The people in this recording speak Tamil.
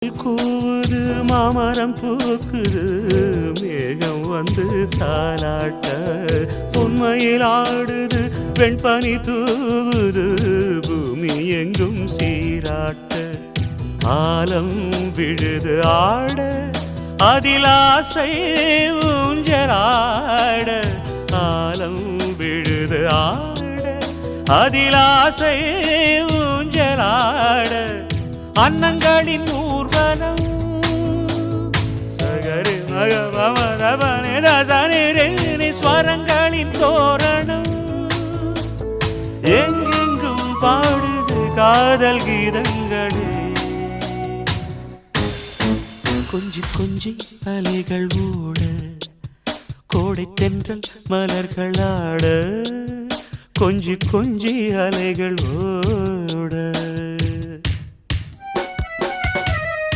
கூவுது மாமரம் பூக்குது மேகம் வந்து தாலாட்ட உண்மையில் ஆடுது வெண்பனி தூவுது பூமி எங்கும் சீராட்ட ஆலம் விழுது ஆட அதில் ஆசை ஊஞ்சலாட ஆலம் விழுது ஆட அதில் ஆசை ஊஞ்சலாட அன்னங்களின் ஊர்வலம் சகரி மகவமரபனி ஸ்வரங்களின் தோரணம் எங்கெங்கும் பாடுது காதல் கீதங்களே கொஞ்சி கொஞ்சி அலைகள் ஓட கோடை தென்றல் மலர்களாட கொஞ்சி கொஞ்சி அலைகள் ஓட